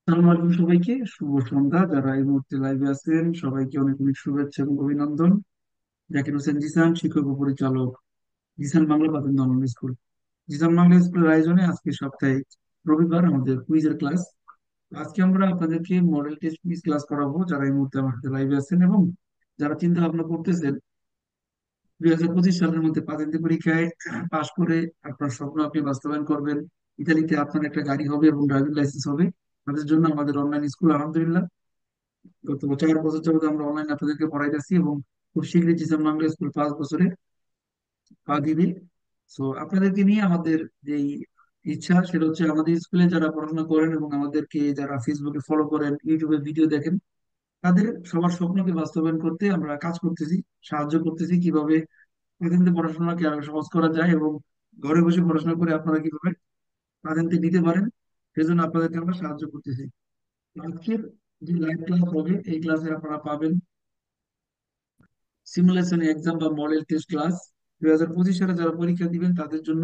আসসালামু আলাইকুম সবাইকে, শুভ সন্ধ্যা। যারা এই মুহূর্তে লাইভে আছেন সবাইকে অনেক অনেক শুভেচ্ছা এবং অভিনন্দন। জাকির হোসেন জিসান, শিক্ষক ও পরিচালক, জিসান বাংলা প্রাথমিক অনলাইন স্কুল। জিসান বাংলা স্কুলের আয়োজনে আজকে সপ্তাহে রবিবার আমাদের কুইজের ক্লাস। আজকে আমরা আপনাদেরকে মডেল টেস্ট কুইজ ক্লাস করাবো, যারা এই মুহূর্তে আমার সাথে লাইভে আছেন এবং যারা চিন্তা ভাবনা করতেছেন 2025 সালের মধ্যে পাতেন্তে পরীক্ষায় পাশ করে আপনার স্বপ্ন আপনি বাস্তবায়ন করবেন, ইতালিতে আপনার একটা গাড়ি হবে এবং ড্রাইভিং লাইসেন্স হবে। তাদের জন্য আমাদের অনলাইন স্কুল আলহামদুলিল্লাহ গত 4 বছর যাবত আমরা অনলাইন আপনাদেরকে পড়াইতেছি এবং খুব শীঘ্রই জিসান বাংলা স্কুল 5 বছরে পা দিবে। সো আপনাদেরকে নিয়ে আমাদের যেই ইচ্ছা সেটা হচ্ছে আমাদের স্কুলে যারা পড়াশোনা করেন এবং আমাদেরকে যারা ফেসবুকে ফলো করেন, ইউটিউবে ভিডিও দেখেন, তাদের সবার স্বপ্নকে বাস্তবায়ন করতে আমরা কাজ করতেছি, সাহায্য করতেছি কিভাবে প্রাথমিক পড়াশোনাকে আরো সহজ করা যায় এবং ঘরে বসে পড়াশোনা করে আপনারা কিভাবে প্রাধান্য দিতে পারেন সেজন্য আপনাদেরকে আমরা সাহায্য করতেছি। আজকের যে লাইভ ক্লাস হবে এই ক্লাসে আপনারা পাবেন সিমুলেশন এক্সাম বা মডেল টেস্ট ক্লাস। 2025 সালে যারা পরীক্ষা দিবেন তাদের জন্য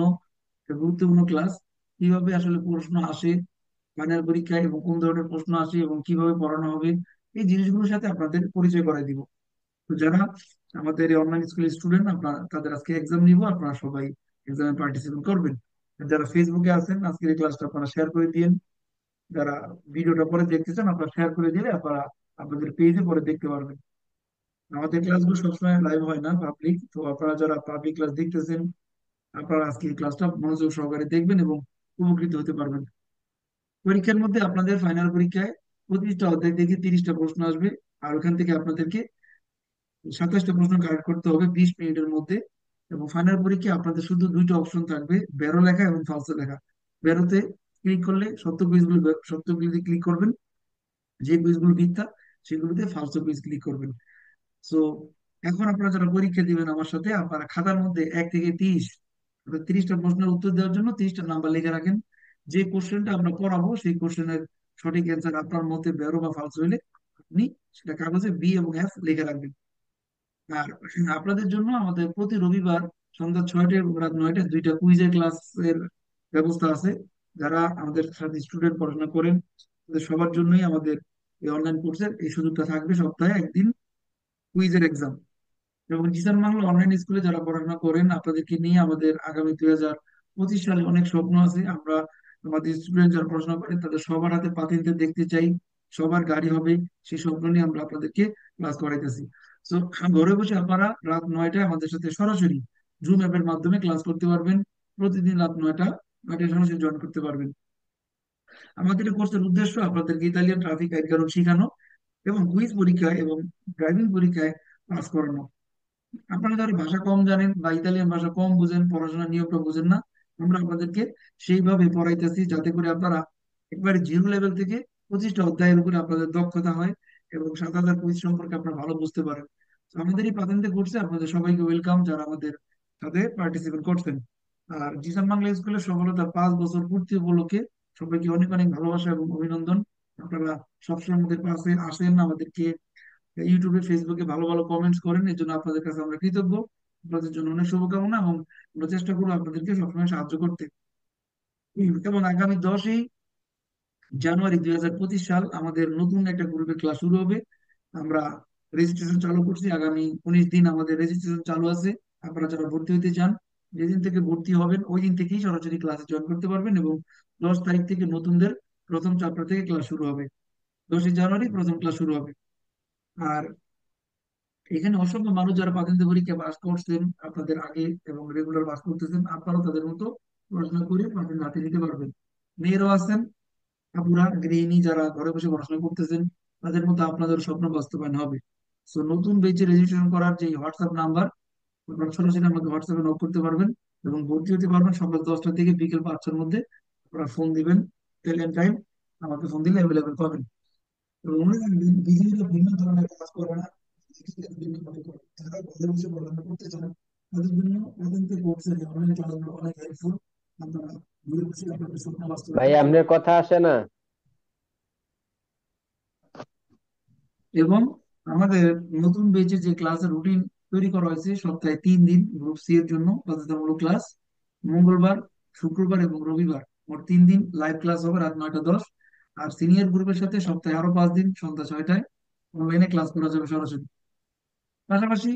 একটা গুরুত্বপূর্ণ ক্লাস, কিভাবে আসলে প্রশ্ন আসে ফাইনাল পরীক্ষায় এবং কোন ধরনের প্রশ্ন আসে এবং কিভাবে পড়ানো হবে, এই জিনিসগুলোর সাথে আপনাদের পরিচয় করাই দিব। তো যারা আমাদের এই অনলাইন স্কুলের স্টুডেন্ট, আপনারা তাদের আজকে এক্সাম নিব, আপনারা সবাই এক্সামে পার্টিসিপেট করবেন। আর যারা ফেসবুকে আছেন আজকের এই ক্লাসটা আপনারা শেয়ার করে দিন। যারা ভিডিওটা পরে দেখতে চান আপনারা শেয়ার করে দিলে আপনারা আপনাদের পেজে পরে দেখতে পারবেন। আমাদের ক্লাসগুলো সবসময় লাইভ হয় না, পাবলিক। তো আপনারা যারা পাবলিক ক্লাস দেখতেছেন আপনারা আজকে এই ক্লাসটা মনোযোগ সহকারে দেখবেন এবং উপকৃত হতে পারবেন। পরীক্ষার মধ্যে আপনাদের ফাইনাল পরীক্ষায় 25টা অধ্যায় থেকে 30টা প্রশ্ন আসবে, আর ওখান থেকে আপনাদেরকে 27টা প্রশ্ন কারেক্ট করতে হবে 20 মিনিটের মধ্যে। এবং ফাইনাল পরীক্ষায় আপনাদের শুধু দুইটা অপশন থাকবে, বেরো লেখা এবং ফালসো লেখা। বেরোতে ক্লিক করলে সত্য কুইজগুলো, সত্যগুলিতে ক্লিক করবেন। যে কুইজগুলো মিথ্যা সেগুলোতে ফালসো কুইজ ক্লিক করবেন। সো এখন আপনারা যারা পরীক্ষা দিবেন আমার সাথে, আপনারা খাতার মধ্যে 1 থেকে 30, অর্থাৎ 30টা প্রশ্নের উত্তর দেওয়ার জন্য 30টা নাম্বার লিখে রাখেন। যে কোশ্চেনটা আমরা পড়াবো সেই কোশ্চেনের সঠিক অ্যান্সার আপনার মধ্যে বেরো বা ফালসো হলে আপনি সেটা কাগজে বি এবং এফ লিখে রাখবেন। আর আপনাদের জন্য আমাদের প্রতি রবিবার সন্ধ্যা 6টায় এবং রাত 9টায় দুইটা কুইজের ক্লাসের ব্যবস্থা আছে। যারা আমাদের সাথে স্টুডেন্ট পড়াশোনা করেন তাদের সবার জন্যই আমাদের এই অনলাইন কোর্সের এই সুযোগটা থাকবে, সপ্তাহে একদিন কুইজের এক্সাম। এবং জিসান বাংলা অনলাইন স্কুলে যারা পড়াশোনা করেন আপনাদেরকে নিয়ে আমাদের আগামী 2025 সালে অনেক স্বপ্ন আছে। আমরা আমাদের স্টুডেন্ট যারা পড়াশোনা করেন তাদের সবার হাতে পাতিলতে দেখতে চাই, সবার গাড়ি হবে, সেই স্বপ্ন নিয়ে আমরা আপনাদেরকে ক্লাস করাইতেছি। তো ঘরে বসে আপনারা রাত 9টায় আমাদের সাথে সরাসরি জুম অ্যাপের মাধ্যমে ক্লাস করতে পারবেন। প্রতিদিন রাত 9টায় সরাসরি জয়েন করতে পারবেন। আমাদের এই কোর্সের উদ্দেশ্য আপনাদেরকে ইতালিয়ান ট্রাফিক আইন কানুন শেখানো এবং কুইজ পরীক্ষায় এবং ড্রাইভিং পরীক্ষায় পাস করানো। আপনারা যারা ভাষা কম জানেন বা ইতালিয়ান ভাষা কম বুঝেন, পড়াশোনার নিয়মটা বুঝেন না, আমরা আপনাদেরকে সেইভাবে পড়াইতেছি যাতে করে আপনারা একবারে জিরো লেভেল থেকে 25টা অধ্যায়ের উপরে আপনাদের দক্ষতা হয় এবং 7,000 কুইজ সম্পর্কে আপনারা ভালো বুঝতে পারেন। তো আমাদের এই প্রাথমিক কোর্সে আপনাদের সবাইকে ওয়েলকাম, যারা আমাদের সাথে পার্টিসিপেট করছেন। আর জিসান বাংলা স্কুলের সফলতার 5 বছর পূর্তি উপলক্ষে সবাইকে অনেক অনেক ভালোবাসা এবং অভিনন্দন। আপনারা সবসময় আমাদের পাশে আসেন, আমাদেরকে ইউটিউবে ফেসবুকে ভালো ভালো কমেন্টস করেন, এর জন্য আপনাদের কাছে আমরা কৃতজ্ঞ। আপনাদের জন্য অনেক শুভকামনা এবং আমরা চেষ্টা করবো আপনাদেরকে সবসময় সাহায্য করতে। এবং আগামী 10ই জানুয়ারি 2025 সাল আমাদের নতুন একটা গ্রুপের ক্লাস শুরু হবে। আমরা রেজিস্ট্রেশন চালু করছি, আগামী 19 দিন আমাদের রেজিস্ট্রেশন চালু আছে। আপনারা যারা ভর্তি হতে চান, যেদিন থেকে ভর্তি হবেন ওই দিন থেকেই সরাসরি ক্লাসে জয়েন করতে পারবেন এবং 10 তারিখ থেকে নতুনদের প্রথম চ্যাপ্টার থেকে ক্লাস শুরু হবে। 10ই জানুয়ারি প্রথম ক্লাস শুরু হবে। আর এখানে অসংখ্য মানুষ যারা প্রাথমিক পরীক্ষা পাস করছেন আপনাদের আগে এবং রেগুলার পাস করতেছেন, আপনারাও তাদের মতো পড়াশোনা করে প্রাথমিক হাতে নিতে পারবেন। মেয়েরাও আছেন, আপুরা গৃহিণী যারা ঘরে বসে পড়াশোনা করতেছেন, তাদের মতো আপনাদের স্বপ্ন বাস্তবায়ন হবে। সো নতুন বেচে রেজিস্ট্রেশন করার যে হোয়াটসঅ্যাপ নাম্বার, আপনারা সরাসরি আমাকে হোয়াটসঅ্যাপে নক করতে পারবেন এবং ভর্তি হতে পারবেন সকাল 10টা থেকে বিকেল 5টার মধ্যে। আপনারা ফোন দিবেন, টাইম আমাকে ফোন দিলে অ্যাভেলেবেল পাবেন। এবং মনে রাখবেন বিজেপিরা ভিন্ন ধরনের কাজ করে না, ভিন্ন ভাবে করে। যারা ঘরে বসে পড়াশোনা করতে চান তাদের জন্য অত্যন্ত কোর্সে অনলাইন ক্লাসগুলো অনেক হেল্পফুল। আপনারা ঘরে বসে আপনাদের স্বপ্ন ভাই বাস্তবায়ন করতে আপনার কথা আসে না। এবং আমাদের নতুন বেচে যে ক্লাসের রুটিন তৈরি করা হয়েছে, সপ্তাহে 3 দিন গ্রুপ সি এর জন্য বাধ্যতামূলক ক্লাস, মঙ্গলবার, শুক্রবার এবং রবিবার, মোট 3 দিন লাইভ ক্লাস হবে রাত 9টা 10। আর সিনিয়র গ্রুপের সাথে সপ্তাহে আরো 5 দিন সন্ধ্যা 6টায় অনলাইনে ক্লাস করা যাবে সরাসরি। পাশাপাশি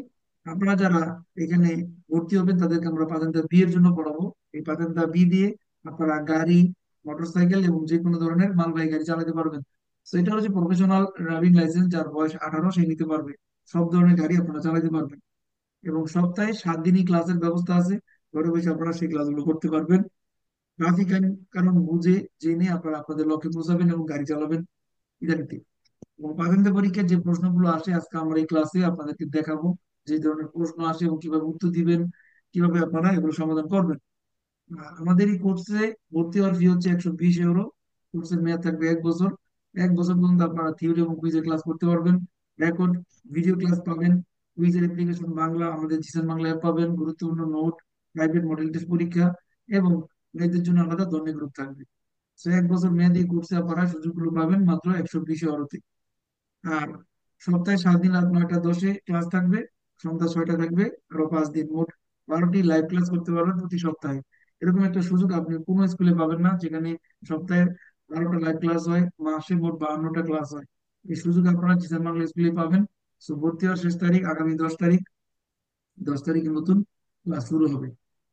আপনারা যারা এখানে ভর্তি হবেন তাদেরকে আমরা পাতেন্তা বি এর জন্য পড়াবো। এই পাতেন্তা বি দিয়ে আপনারা গাড়ি, মোটরসাইকেল এবং যে কোনো ধরনের মালবাহী গাড়ি চালাতে পারবেন। তো এটা হচ্ছে প্রফেশনাল ড্রাইভিং লাইসেন্স, যার বয়স 18 সে নিতে পারবে। সব ধরনের গাড়ি আপনারা চালাতে পারবেন। এবং সপ্তাহে 7 দিনই ক্লাসের ব্যবস্থা আছে। ঘরে বসে আপনারা সেই ক্লাসগুলো করতে পারবেন। ট্রাফিক আইন কারণ বুঝে জেনে আপনারা আপনাদের লক্ষ্যে পৌঁছাবেন এবং গাড়ি চালাবেন ইত্যাদি। এবং প্রাথমিক পরীক্ষার যে প্রশ্নগুলো আসে আজকে আমরা এই ক্লাসে আপনাদেরকে দেখাবো, যে ধরনের প্রশ্ন আসে এবং কিভাবে উত্তর দিবেন, কিভাবে আপনারা এগুলো সমাধান করবেন। আমাদের এই কোর্সে ভর্তি হওয়ার ফি হচ্ছে 120 ইউরো। কোর্সের মেয়াদ থাকবে 1 বছর। 1 বছর পর্যন্ত আপনারা থিওরি এবং কুইজের ক্লাস করতে পারবেন। রেকর্ড ভিডিও ক্লাস পাবেন। কুইজের অ্যাপ্লিকেশন বাংলা, আমাদের জিসান বাংলা অ্যাপ পাবেন, গুরুত্বপূর্ণ নোট, প্রাইভেট মডেল টেস্ট পরীক্ষা এবং মেয়েদের জন্য আলাদা ধরনের গ্রুপ থাকবে। তো 1 বছর মেয়াদী কোর্সে আপনারা সুযোগগুলো পাবেন মাত্র 120 ইউরোতে। আর সপ্তাহে 7 দিন রাত 9টা 10-এ ক্লাস থাকবে, সন্ধ্যা 6টা থাকবে, আরো 5 দিন, মোট 12টি লাইভ ক্লাস করতে পারবেন প্রতি সপ্তাহে। এরকম একটা সুযোগ আপনি কোনো স্কুলে পাবেন না, যেখানে সপ্তাহে 12টা লাইভ ক্লাস হয়, মাসে মোট 52টা ক্লাস হয়। এই সুযোগ আপনারা জিসান বাংলা স্কুলে পাবেন। তো ভর্তি হওয়ার শেষ তারিখ আগামী 10 তারিখ। 10 তারিখে নতুন ক্লাস শুরু হবে।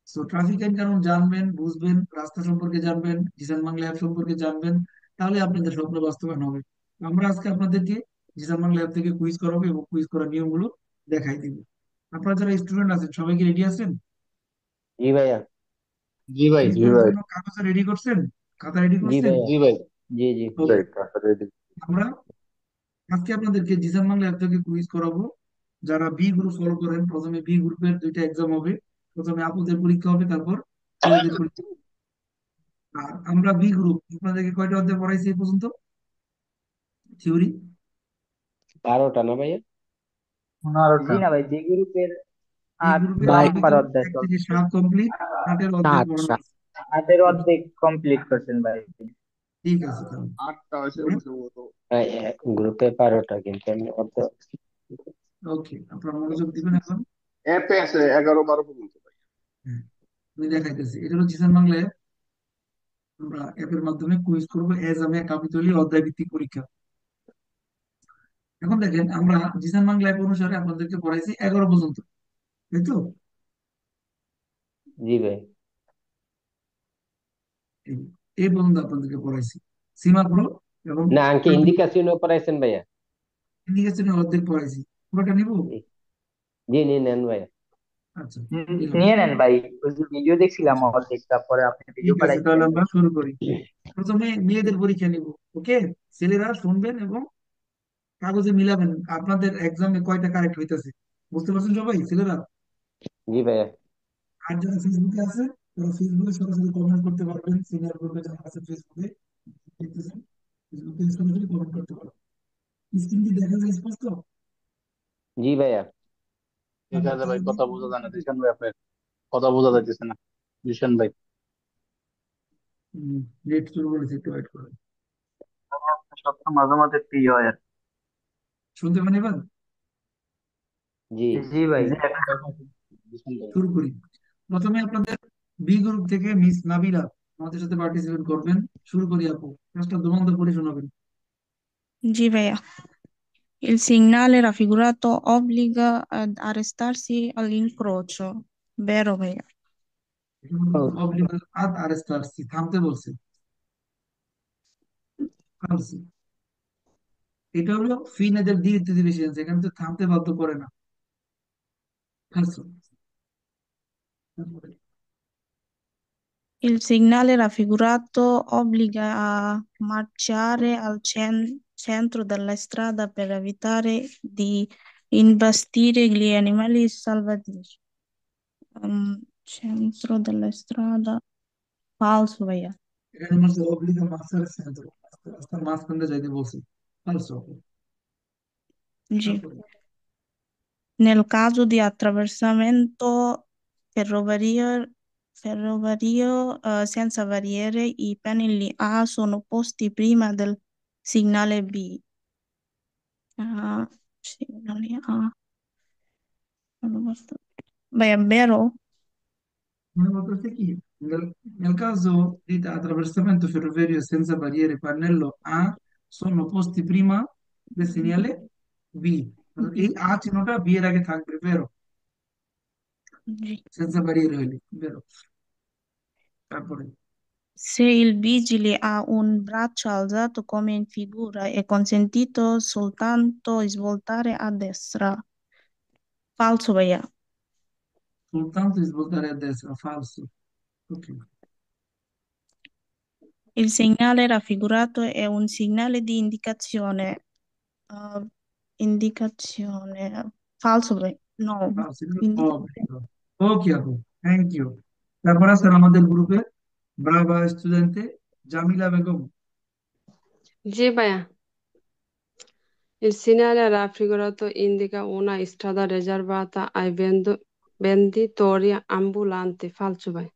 তো ট্রাফিক আইন কানুন জানবেন, বুঝবেন, রাস্তা সম্পর্কে জানবেন, জিসান বাংলা অ্যাপ সম্পর্কে জানবেন, তাহলে আপনাদের স্বপ্ন বাস্তবায়ন হবে। আমরা আজকে আপনাদেরকে জিসান বাংলা অ্যাপ থেকে কুইজ করাবো এবং কুইজ করার নিয়মগুলো দেখাই দিব। আপনারা যারা স্টুডেন্ট আছেন সবাই কি রেডি আছেন? জি ভাইয়া। জি ভাই। কুইজ জি করার ভাই। জন্য কাগজ রেডি করছেন? খাতা রেডি জি করছেন? ভাইয়া। জি ভাই। জি জি। ওকে। রেডি। আমরা আজকে আপনাদেরকে জিসান বাংলা অ্যাপ থেকে কুইজ করাবো। যারা বি গ্রুপ ফলো করেন, প্রথমে বি গ্রুপের 2টা এক্সাম হবে। প্রথমে আপুদের পরীক্ষা হবে, তারপর ছেলেদের পরীক্ষা। আর আমরা বি গ্রুপ আপনাদেরকে কয়টা অধ্যায় পড়াইছি এই পর্যন্ত থিওরি? 12টা না ভাইয়া? 15টা। জি না ভাই, জি গ্রুপের বি আট গ্রুপের বা ভাই, আপাতত নাম্বার অধ্যায় 1 থেকে 7 চলতেছে। কমপ্লিট, 8-এর অধ্যায় সাত পড়ানো সাত। আছে। 8-এর অর্ধেক কমপ্লিট করছেন ভাই। ঠিক আছে তাহলে। 8টা হয়েছে আমরা সম্ভবত। ভাই, গ্রুপে 12টা কিন্তু আমি অত। ওকে, আপনারা মনোযোগ দিবেন এখন। অ্যাপে আছে 11 12 পর্যন্ত ভাই। হ্যাঁ, আমি দেখাইতেছি, এটা হলো জিসান বাংলায়। আমরা অ্যাপের মাধ্যমে কুইজ করবো এজামে কাপিতলি অধ্যায় ভিত্তিক পরীক্ষা। এখন দেখেন, আমরা জিসান বাংলা অ্যাপ অনুসারে আপনাদেরকে পড়াইছি 11 পর্যন্ত, তাই তো? জি ভাই। এই এই পর্যন্ত আপনাদেরকে পড়াইছি। সীমা প্রো এবং না, আঙ্কে ইন্ডিকেশনও পড়াইছেন ভাইয়া? ইন্ডিকেশনের অর্ধেক পড়াইছি। পুরোটা নিব? জি। জি, নেন ভাইয়া। আচ্ছা, নিলাম। নিয়ে নেন ভাই, ওই যে ভিডিও দেখছিলাম আচ্ছা, অর্ধেকটা, পরে আপনি ভিডিও ঠিক আছে, তাহলে পাঠাইছিলেন। আমরা শুরু করি। প্রথমে মেয়েদের পরীক্ষা নিব। ওকে, ছেলেরা শুনবেন এবং কাগজে মিলাবেন আপনাদের এক্সামে কয়টা কারেক্ট হইতেছে। বুঝতে পারছেন সবাই ছেলেরা? জি ভাইয়া। আর যারা ফেসবুকে আছে তারা ফেসবুকে সরাসরি কমেন্ট করতে পারবেন। সিনিয়র গ্রুপে যারা আছে ফেসবুকে দেখতেছেন, ফেসবুকে সরাসরি কমেন্ট করতে পারবেন। স্ক্রিন কি দেখা যায় স্পষ্ট? জি ভাইয়া। ঠিক হ্যাঁ, আছে ভাই, তাহলে কথা বোঝা যায় না জিশান ভাই আপনার। কথা বোঝা যাইতেছে না জিশান ভাই। নেট শুরু করেছে, একটু ওয়েট করেন। সবটা মাঝে মাঝে ফ্রি হয় আর শুনতে পান এবার? জি। কি। জি ভাই। জিশান ভাই। শুরু করি। প্রথমে আপনাদের বি গ্রুপ থেকে মিস নাবিলা আমাদের সাথে পার্টিসিপেট করবেন। শুরু করি আপু, কাজটা দোলন করে শোনাবেন। Sì, Bea. Il segnale raffigurato obbliga ad arrestarsi all'incrocio. Vero, Bea? অবলিগাল আদ আরেস্টার্সি, থামতে বলছে। ফালসি। এটা হলো ফিন এদের দিয়ে ইত্যাদি বেশি আছে, এখানে তো থামতে বাধ্য করে না। ফালসো। Il segnale raffigurato obbliga a marciare al centro della strada per evitare di imbastire gli animali selvatici. Centro della strada. Falso, Bea. এখানে মাঝে অবলিগা মাস্টার সেন্টার, রাস্তার মাঝখানে যাইতে বলছে। ফালসো। G. তারপরে Nel caso di attraversamento ferroviario, senza barriere, i pannelli A sono posti prima del segnale B. Segnale A. Vai, è vero? মনে করতেছে কি Nel caso di attraversamento ferroviario senza barriere, pannello A sono posti prima del segnale B. এই আ চিহ্নটা B এর আগে থাকবে, vero? জি। Senza barriere হইলে, vero? তারপরে Se il vigile ha un braccio alzato come in figura, è consentito soltanto svoltare a destra. Falso, ভাইয়া। soltanto di svoltare a destra, falso. Ok. Il segnale raffigurato è un segnale di indicazione. uh, indicazione. Falso, ভাই। No. Falso, Indicazione. obbligo. Ok, আপু, thank you. তারপর আছেন আমাদের গ্রুপে ব্রাভা স্টুডেন্টে Jamila Begum. Sì, beh, il segnale raffigurato indica una strada riservata ai venditori ambulanti. Falso, beh.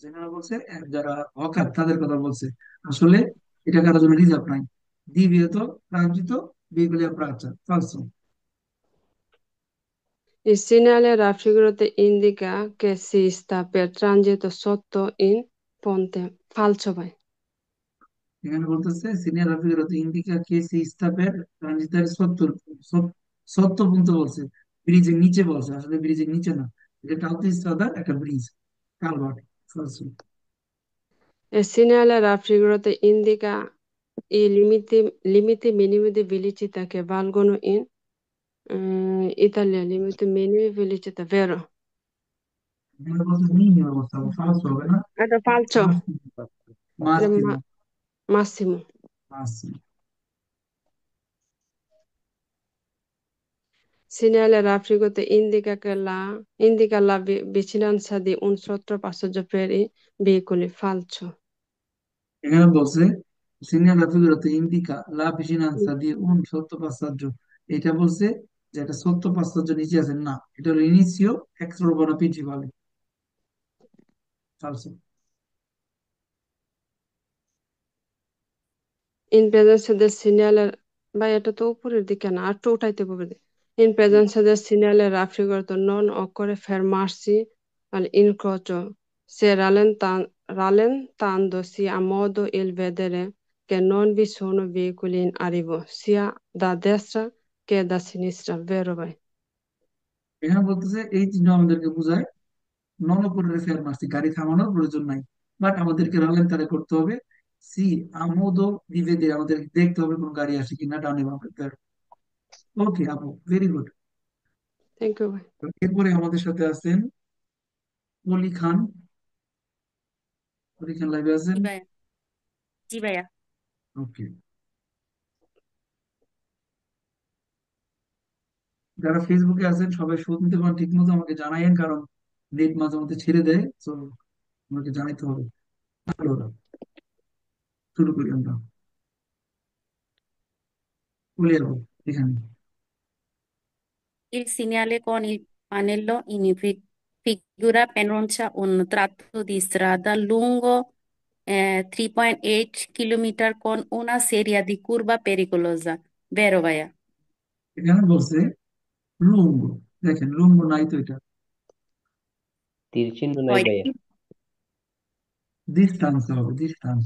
যেখানে বলছে যারা hawker তাদের কথা বলছে, আসলে এটা কারোর জন্য রিজার্ভ নাই। দ্বিবিহত প্রায়োজিত বিগুলিয়া প্রাচ্য, ফালসো। Il segnale raffigurato indica che si sta per transito sotto in ponte. Falso, beh. এখানে বলতেছে সিনিয়র রাফিগরত ইন্ডিকা কে সি স্টাপের ট্রানজিটার সত্তর সত্তর পর্যন্ত বলছে, ব্রিজের নিচে বলছে, আসলে ব্রিজের নিচে না, এটা টাউতে ইস্তাদার একটা ব্রিজ, কালভার্ট, ফালসো। Il segnale raffigurato indica i limiti minimi di velocità che valgono in Italia. Limiti minimi di velocità, vero? এখানে বলছে মিনিমাম অবস্থা, ফালসো হবে না? È falso. È Massimo, massimo. Massimo. Segnale raffigurato indica la vicinanza di un sottopassaggio per i veicoli. Falso. এখানে বলছে senior রাফিগরত indica লা ভিসিনান্সা দিয়ে উন সত্য passaggio, এটা বলছে যে একটা সত্য passaggio নিচে আছে, না, এটা হলো ইনিসিও x রোবানা প্রিন্সিপালে, ফালসো। In presenza del segnale, ভাই এটা তো উপরের দিকে না, একটু উঠাইতে হবে। In presenza del segnale raffigurato non occorre fermarsi all'incrocio se rallentandosi a modo il vedere che non vi sono veicoli in arrivo, sia da destra che da sinistra, vero ভাই? এখানে বলতেছে এই চিহ্ন আমাদেরকে বোঝায় নলপরের ফের মারছি, গাড়ি থামানোর প্রয়োজন নাই, বাট আমাদেরকে রালেন তারে করতে হবে সি আমোদো দিবেদে, আমাদের দেখতে হবে কোন গাড়ি আসে কিনা ডানে বামে। ওকে আপু, ভেরি গুড। Thank you ভাই। এরপরে আমাদের সাথে আছেন অলি খান। অলি খান লাইভে আছেন? জি ভাইয়া। জি ভাইয়া। ওকে। যারা ফেসবুকে আছেন সবাই শুনতে পান ঠিক মতো আমাকে জানাইয়েন, কারণ নেট মাঝে মধ্যে ছেড়ে দেয়, তো আমাকে জানাইতে হবে। ভালো, শুরু করি আমরা। বলি আপু, এখানে Il segnale con il pannello in figura pronuncia un tratto di strada lungo 3.8 km con una serie di curve pericolose. Vero ভাইয়া? এখানে বলছে লুঙ্গ, দেখেন লুঙ্গ নাই তো, এটা তীর চিহ্ন নাই কয়টা ভাইয়া। কি? ডিস্টান্স হবে, ডিস্টান্স।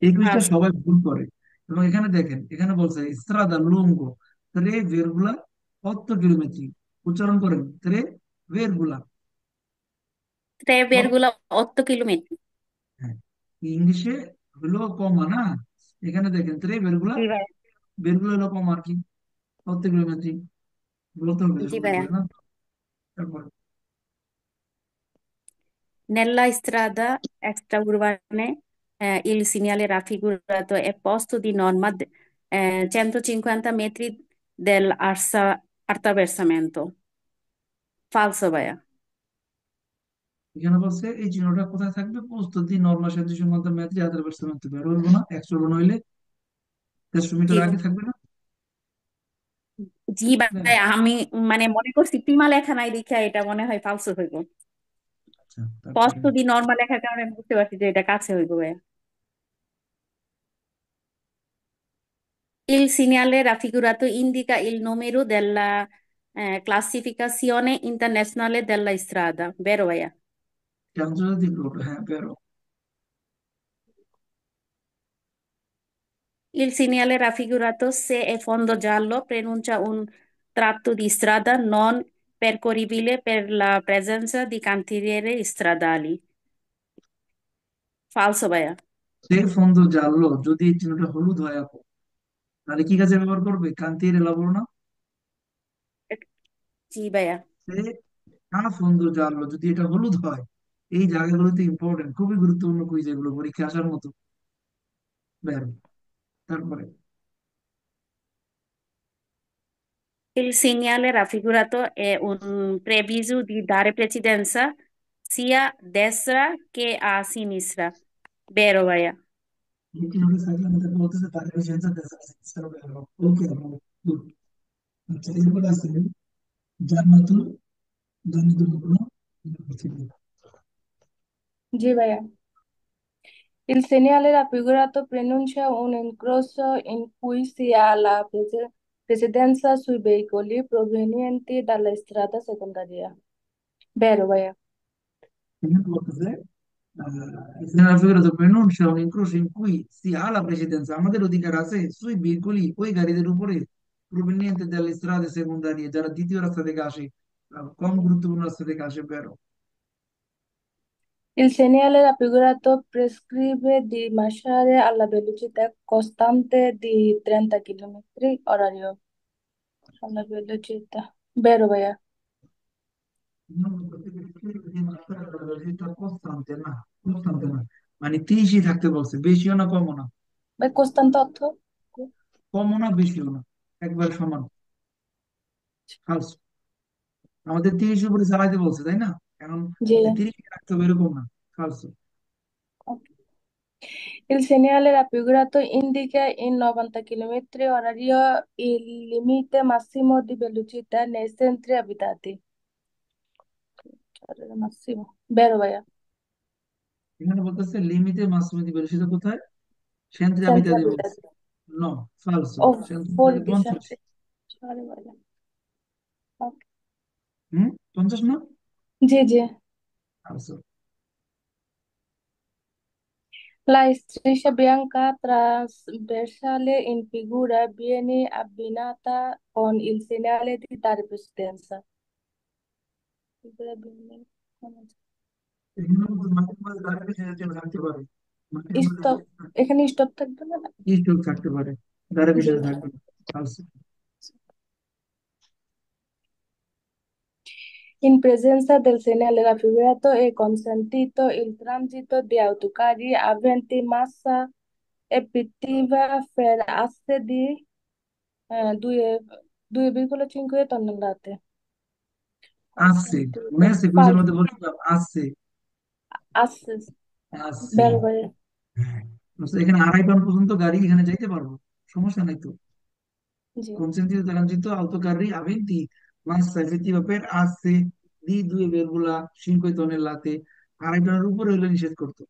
এই কুইজটা Falso. সবাই ভুল করে, এবং এখানে দেখেন এখানে বলছে স্ত্রাদা লুঙ্গো ত্রে ভেরগুলা 8 কিলোমিটার, উচ্চারণ করেন ত্রে ভেরগুলা। 8 কিলোমিটার। হ্যাঁ, ইংলিশে হলো কমা না, এখানে দেখেন ত্রে ভেরগুলা, জি ভাইয়া। ভেরগুলা হলো কমা আর কি, 8 কিলোমিটার বলতে হবে জি সুন্দর ভাইয়া। করে না। তারপর Nella strada extraurbane il segnale raffigurato è posto di norma 150 metri dell'attraversamento. Falso ভাইয়া। এখানে বলছে এই চিহ্নটা কোথায় থাকবে, প্রস্তুতি নর্মাল 750 আধার পার্সেন্ট বের হইব না, 100 হইলে 150 মিটার জি আগে থাকবে না। জি হ্যাঁ, ভাইয়া, আমি মানে মনে করছি প্রিমা লেখা নাই দেখা এটা মনে হয় ফালসো হইব। আচ্ছা তারপরে স্পষ্ট দি নর্মাল লেখার কারণে আমি বুঝতে পারছি যে এটা কাছে হইব ভাইয়া। Il segnale raffigurato indica il numero della classificazione internazionale della strada, vero ভাইয়া? আন্তর্জাতিক রোড, হ্যাঁ বেরো। Il segnale raffigurato se è fondo giallo preannuncia un tratto di strada non percorribile per la presenza di cantieri stradali. Falso ভাইয়া? সে ফন্দ জানলো, যদি এই চিহ্নটা হলুদ হয় আপু, তাহলে কি কাজে ব্যবহার করবে? কান্তির লাবো না। জি ভাইয়া। সে ফন্দ জানলো, যদি এটা হলুদ হয়, এই জায়গাগুলোতে ইম্পর্টেন্ট, খুবই গুরুত্বপূর্ণ কুইজ এগুলো, পরীক্ষা আসার মতো। বেরো। তারপরে Il segnale raffigurato è un preavviso di dare precedenza sia a destra che a sinistra. Vero ভাইয়া? এই চিহ্নটা থাকলে আমাদের বলতেছে তার এফিসিয়েন্সি বেরো। ওকে আপু, গুড। আচ্ছা, এরপর আছে জান্নাতুল, জান্নাতুল কোনো জি ভাইয়া। Il segnale raffigurato pronuncia un incrocio in cui si ha la precedenza sui veicoli provenienti dalla strada secondaria. Vero ভাইয়া? এখানে বলতেছে nella figura del pronuncia un incrocio in cui si ha la precedenza, আমাদের অধিকার আছে sui veicoli, ওই গাড়িদের উপরে proveniente dalle strade secondarie, যারা দ্বিতীয় রাস্তা থেকে আসে, কম গুরুত্বপূর্ণ রাস্তা থেকে আসে। বেরো। Il segnale raffigurato prescrive di marciare alla velocità costante di 30 km orario. Alla velocità. Vero ভাইয়া? কনস্ট্যান্টে না, কনস্ট্যান্টে না, মানে 30ই থাকতে বলছে, বেশিও না কমও না। ভাই costante অর্থ? কমও না বেশিও না, একবার সমান। False। আমাদের 30 উপরে চালাইতে বলছে, তাই না? এখন জি। 30 রাখতে হবে এরকম না। False। Il segnale raffigurato indica in 90 km orario il limite massimo di velocità nei centri abitati. Massimo. Vero ভাইয়া? এখানে বলতেছে লিমিটে মাসুমিতি বের, সেটা কোথায়? সেন্ত্রে Centri আবিটাদি বলছে। abitati. নো, ফালসো। Oh, সেন্ত্রে fuori আবিটাদি di 50। centri. Sorry ভাইয়া। Ok. 50 না? জি জি। ফালসো। La striscia bianca trasversale in figura viene abbinata con il segnale di dare precedenza. Figura viene- এখানে মধ্যে মাঝে মাঝে দাঁড়াবে, সেটা থাকতে পারে, মাঝে মধ্যে Stop. এখানে স্টপ থাকবে না? স্ট্রোক থাকতে পারে, দাঁড়াবে জি। সেটা থাকবে না। ফালসো। In presenza del segnale raffigurato è consentito il transito di autocarri aventi massa effettiva per asse di 2,5 tonnellate. আসছে, Consentito. মনে আছে কুইজের Falso. মধ্যে বলছিলাম আসছে। Asse. আসছে, Vero, vero. হ্যাঁ। বুঝছো? এখানে 2.5 টন পর্যন্ত গাড়ি এখানে যাইতে পারবো, সমস্যা নাই তো। Sì. Consentito transito autocarri aventi massa effettiva per asse di 2,5 tonnellate, 2.5 টনের উপরে হলে নিষেধ করতো,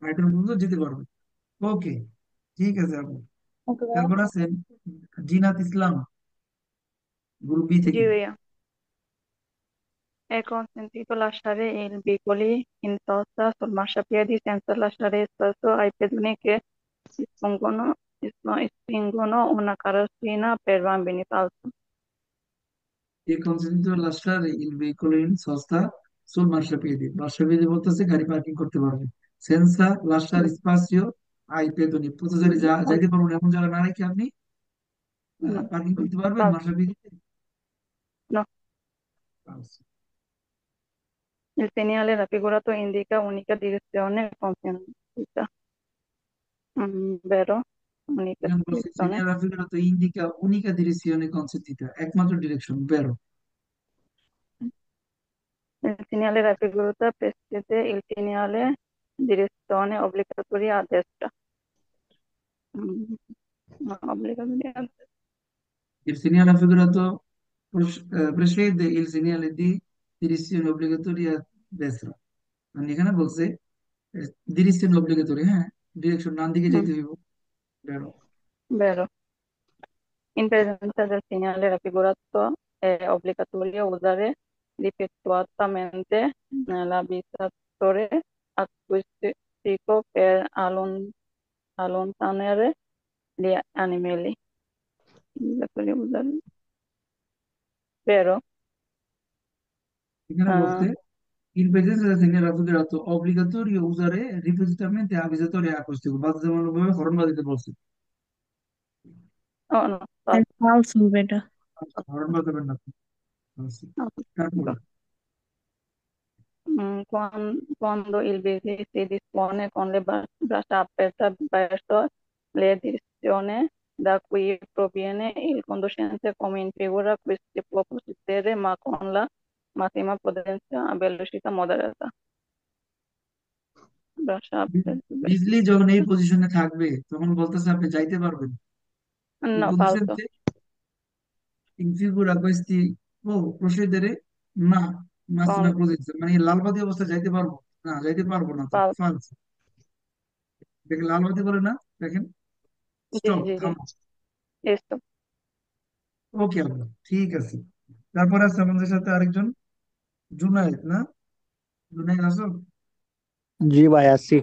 2.5 টন পর্যন্ত যেতে পারবে। ওকে, ঠিক আছে আপু। Ok, vero. তারপর আছেন জিনাত ইসলাম, গ্রুপ বি জি থেকে। ভাইয়া, è consentito lasciare i veicoli in sosta sul marciapiedi senza lasciare spazio ai pedoni che spingono una carrozzina per bambini. Falso. E consentito lasciare il veicolo in sosta sul marciapiede, marciapiede বলতেছে গাড়ি parking করতে পারবে, সেন্সা lasciare spazio ai pedoni, পথচারী যাইতে পারবেন এমন জায়গা না রেখে আপনি No, পার্কিং করতে পারবেন falso. মার্শাপিয়েতে। No. Il segnale raffigurato indica unica direzione consentita. Vero? Unica এখানে বলছে direzione. segnale raffigurato indica unica direzione consentita, একমাত্র ডিরেকশন। বেরো। Il segnale raffigurato precede il segnale direzione obbligatoria a destra. No, obbligatoria a destra. Il segnale raffigurato precede il segnale di direzione obbligatoria a destra, মানে এখানে বলছে direction obligatory, হ্যাঁ direction ডান দিকে Mm, যেতে হইব। বেরো। Vero. presenza del segnale raffigurato è obbligatorio usare ripetutamente l'avvisatore acustico per allontanare gli animali. Obbligatorio usare, vero? এখানে Ah, বলছে in presenza del segnale raffigurato obbligatorio usare ripetutamente avvisatore acustico বাধ্যতামূলকভাবে horn বাজাতে বলছে। oh no, È falso. falso, beta. Horn বাজাবেন না আপনি। বলছে। No. তারপরে Quando il busy si dispone con le braccia aperte verso le direzioni da cui proviene il conducente, come in figura, qui si può procedere ma con la massima potenza a velocità moderata. Braccia aperte verso. বিজলি যখন এই পজিশনে থাকবে তখন বলতেছে আপনি যাইতে পারবেন এই No, falso, conducente in figura questi può procedere ma massima con, potenza মানে এই লাল বাতি অবস্থা যাইতে পারবো না যাইতে পারবো না তো falso. ফালস দেখেন লাল বাতি বলে না দেখেন Sì, স্টপ sì, sì, থামো giusto. ওকে আপু ঠিক আছে তারপর আছে আমাদের সাথে আরেকজন জুনায়েদ না জুনায়েদ আসো জি ভাইয়া, sì.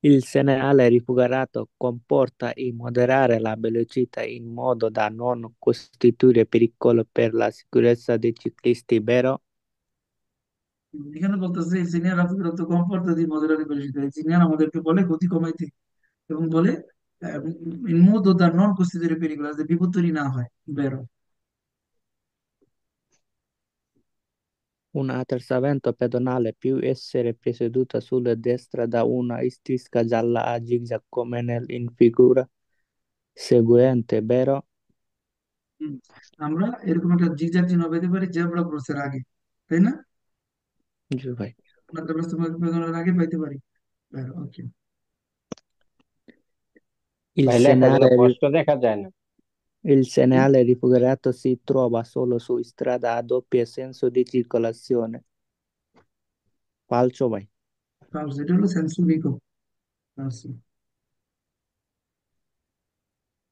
Il segnale rifugerato comporta di moderare la velocità in modo da non costituire pericolo per la sicurezza dei ciclisti, vero? এখানে বলতেছে এই সিনিয়র রাফিকরত কমফোর্ট দি মডেলারি বেশিতে এই সিনিয়র আমাদেরকে বলে গতি কমাইতে এবং বলে in modo da non costituire pericolo যাতে বিপদ তৈরি না হয় বেরো Un attraversamento pedonale può essere preceduto sulla destra da una striscia gialla a zigzag come in figura seguente, vero? হুম। আমরা এরকম একটা জিগজ্যাগ চিহ্ন পেতে পারি জেব্রা ক্রসের আগে তাই না জি ভাই। আমরা আগে পাইতে পারি ওকে Il ভাই লেখাগুলো segnale, স্পষ্ট দেখা যায় না। il segnale rifugerato si trova solo su strada a doppio senso di circolazione. Falso ভাই। ফালস এটা হলো সেন্সুরিকো ফালস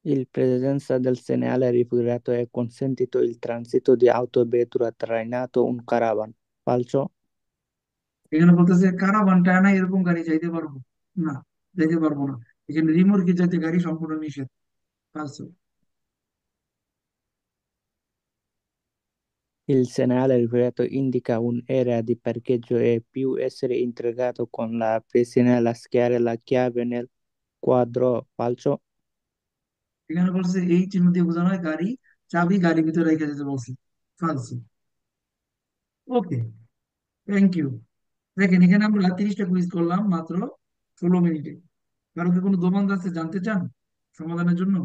In presenza del segnale rifugerato è consentito il transito di autovettura trainato un caravan. Falso? এখানে বলতেছে কারাভান টানা এরকম গাড়ি যাইতে পারবো না যাইতে পারবো না এখানে রিমোর্কে যাইতে গাড়ি সম্পূর্ণ নিষেধ ফালস Il segnale rifugerato indica un'area di parcheggio e può essere integrato con la pressione a schiacciare la chiave nel quadro. Falso? এখানে বলছে এই চিহ্ন দিয়ে বোঝানো হয় গাড়ি চাবি গাড়ির ভিতরে রেখে যেতে বলছে ফালস ওকে থ্যাংক ইউ দেখেন এখানে আমরা 30টা কুইজ করলাম মাত্র 16 মিনিটে কারো কি কোনো দোমান্দ আছে জানতে চান সমাধানের জন্য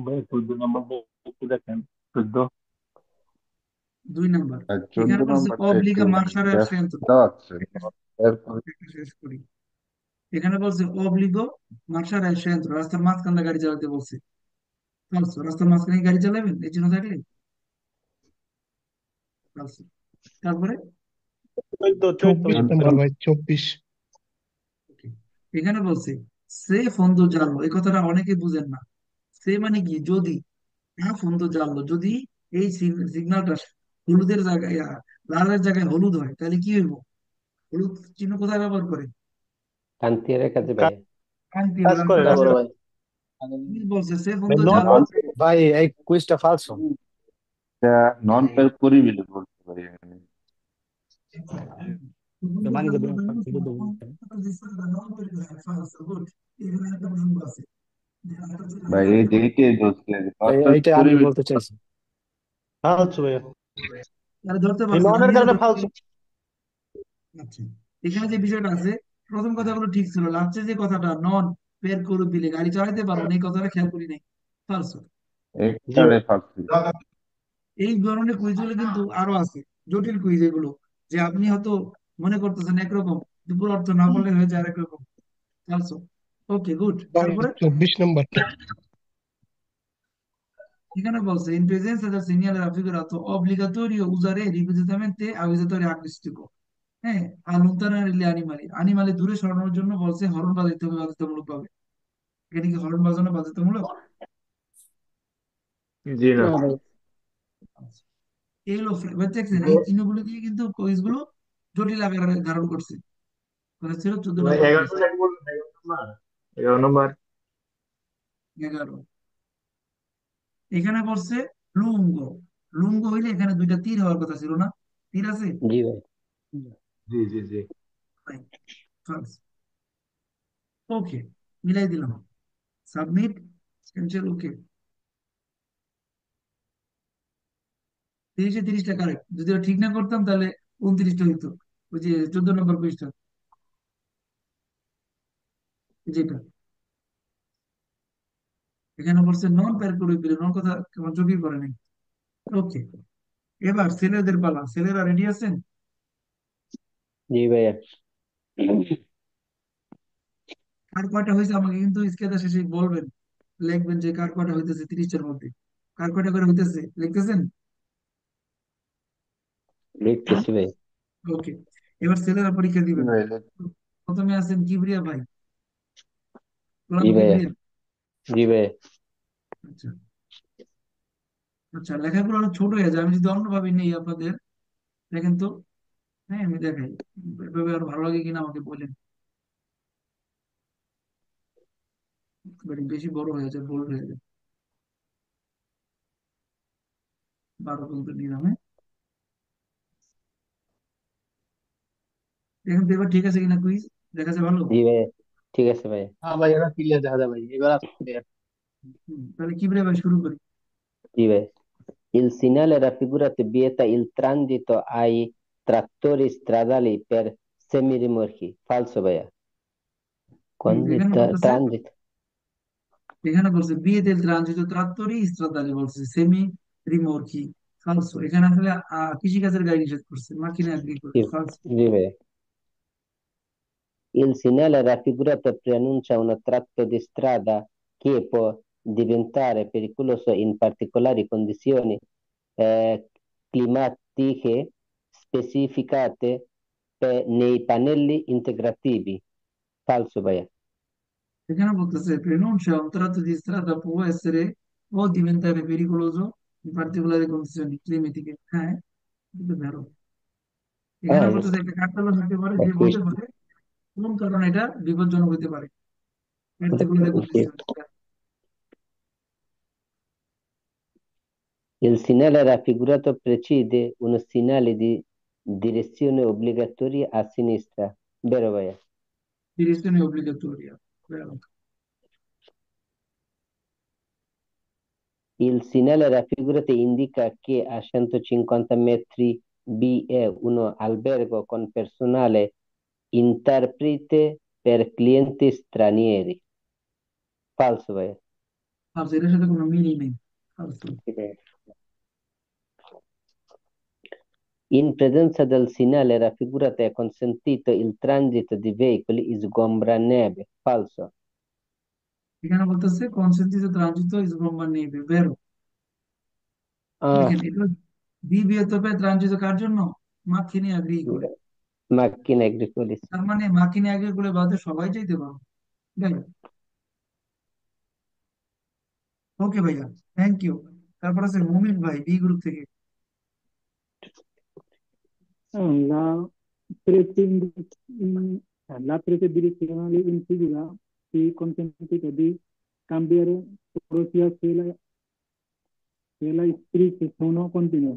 ভাই 14 নম্বর একটু দেখেন 14 2 নাম্বার আর 14 এখানে বলছে নম্বরটা একটু অব্লিগা মার্শাল আর্ট ব্যস্ত সেন্ট্রো আছে এরপর একটা শেষ করি এখানে বলছে অব্লিগো মার্শাল আর্ট সেন্ট্রো রাস্তার মাঝখানে গাড়ি চালাতে বলছে ফালসো রাস্তার মাঝখানে গাড়ি চালাবেন এই জন্য থাকলে ফালসো তারপরে 24 নম্বর ভাই 24। okay, এখানে বলছে সে ফন্দো জালো এই কথাটা অনেকে বুঝেন না সে মানে কি যদি হ্যাঁ ফন্দো জালো যদি এই সিগন্যালটা হলুদের জায়গায় লালের জায়গায় হলুদ হয় তাহলে কি হইব হলুদ চিহ্ন কোথায় ব্যবহার করে কান্তির কাছে ভাই। কান্তি কাজ করে না বড় ভাই বলছে সে ভাই ফন্দো নন জালো ভাই এই কুইজটা ফালসো। নন পেরিবল বলতে পারি আমি। মানে দেবেন ভাই এই যেইটাই বলছে নন এইটা আমি পেরিবল বলতে চাইছি। ফালতু ভাইয়া, ধরতে এই পারছেন ননের আমিও কারণে ফালতু। আচ্ছা এখানে যে বিষয়টা আছে প্রথম কথাগুলো ঠিক ছিল লাস্টে যে কথাটা নন বের করে দিলে গাড়ি চালাতে পারবো না এই কথাটা খেয়াল করি নাই ফালসো জি একটারে ভাই। ফালতু। এই ধরনের কুইজগুলো কিন্তু আরো আছে জটিল কুইজ এগুলো যে আপনি হয়তো মনে করতেছেন একরকম দুপুর অর্থ না বললে হয়ে যায় আরেক রকম ফালসো ওকে গুড ভাই তারপরে 24 নম্বরটা এখানে বলছে in presenza del segnale raffigurato obbligatorio usare ripetutamente avvisatore acustico হ্যাঁ allontanare gli animali animali দূরে সরানোর জন্য বলছে হর্ন বাজাইতে হবে বাধ্যতামূলক ভাবে এখানে কি হর্ন বাজানো বাধ্যতামূলক জি না। না ভাই। এগুলো দেখছেন, এই চিহ্নগুলো দিয়ে কিন্তু কুইজ গুলো জটিল আকার ধারণ করছে। মানে ছিল 14 ভাই নম্বর 11 কুইজ। নম্বর বলবেন, 11 নম্বর। 11 এখানে পড়ছে লুঙ্গ। লুঙ্গ হইলে এখানে দুইটা তীর হওয়ার কথা ছিল না? তীর আছে? জি ভাই। জি জি জি। ওকে, মিলাই দিলাম। সাবমিট, ক্যান্সেল, ওকে। 30-এ 30টা কারেক্ট। যদি ওটা ঠিক না করতাম তাহলে 29টা হইতো। ওই যে 14 নম্বর কুইজটা যেটা এখানে পড়ছে নন প্যারকুরিকুলার, নন কথা কেমন চোখেই পড়ে নাই। ওকে, এবার ছেলেদের পালা। ছেলেরা রেডি আছেন? জি ভাইয়া। কার কয়টা হয়েছে আমাকে কিন্তু স্কেচটা শেষে বলবেন, লিখবেন যে কার কয়টা হইতেছে 30টার মধ্যে। কার কয়টা করে হইতেছে লিখতেছেন? দেখতেছি ভাই। ওকে, এবার ছেলেরা পরীক্ষা জি দিবেন। ভাই, প্রথমে আছেন কিবরিয়া ভাই। গোলাম জি ভাইয়া। কিবরিয়া। জি ভাইয়া। আচ্ছা আচ্ছা, লেখাগুলো অনেক ছোট হয়ে যায়, আমি যদি অন্যভাবে নেই আপনাদের, দেখেন তো। হ্যাঁ, আমি দেখাই, এভাবে আর ভালো লাগে কিনা আমাকে বলেন। বেশি বড় হয়ে যায়, বোল্ড হয়ে যায়। 12 পর্যন্ত নিলাম, হ্যাঁ। দেখেন তো এবার ঠিক আছে কিনা কুইজ, দেখা যায় ভালো। জি ভাইয়া। ঠিক আছে ভাইয়া। হ্যাঁ ভাই, এবার ক্লিয়ার দেখা যায় ভাই, এবার আসছে। তাহলে কিবরিয়া ভাই শুরু করি। জি ভাই। Il segnale raffigurato vieta il transito ai trattori stradali per semirimorchi. Falso ভাইয়া। এখানে বলতেছে, Transito. এখানে বলছে বিয়ে del transito trattori stradali, বলছে সেমি রিমোরকি। ফালসো, এখানে আসলে কৃষিকাজের গাড়ি নিষেধ করছে, মাকিনা জি এগ্রিকোলা। ফালসো। জি ভাইয়া। Il segnale raffigurato preannuncia un tratto di strada che può diventare pericoloso in particolari condizioni climatiche specificate nei pannelli integrativi. Falso ভাইয়া। এখানে বলতেছে preannuncia un tratto di strada può essere o diventare pericoloso in particolari condizioni climatiche। হ্যাঁ, এটা ভেরো। এখানে হ্যাঁ, বলতেছে একটা কাঠতলা থাকতে পারে যে বলতে কুইজ- পারে কোন কারণে এটা বিপজ্জনক হতে পারে, particular condition. Il segnale raffigurato precede un segnale di direzione obbligatoria a sinistra. Vero ভাইয়া? Direzione obbligatoria, vero। Il segnale raffigurato indica che a 150 metri vi è un albergo con personale interprete per clienti stranieri. Falso ভাইয়া। ফালসো, এটার সাথে কোনো মিলই নেই। ফালসো। In presenza del segnale raffigurato è consentito il transito di veicoli sgombra neve. Falso. এখানে বলতেছে consentito transito sgomba neve, vero। Ah, দেখেন এটা বিবিএতপে transit কার জন্য? মাখিনি আগ্রি করে। macchina agricola. তার মানে মাখিনি আগ্রি করে বাদে সবাই যেতে পারো। তাই, ওকে ভাইয়া, থ্যাংক ইউ। তারপর আছে মুমিন ভাই, বি গ্রুপ থেকে। La la prevedizione in figura si consente di cambiare proprio se la istritte sono continue.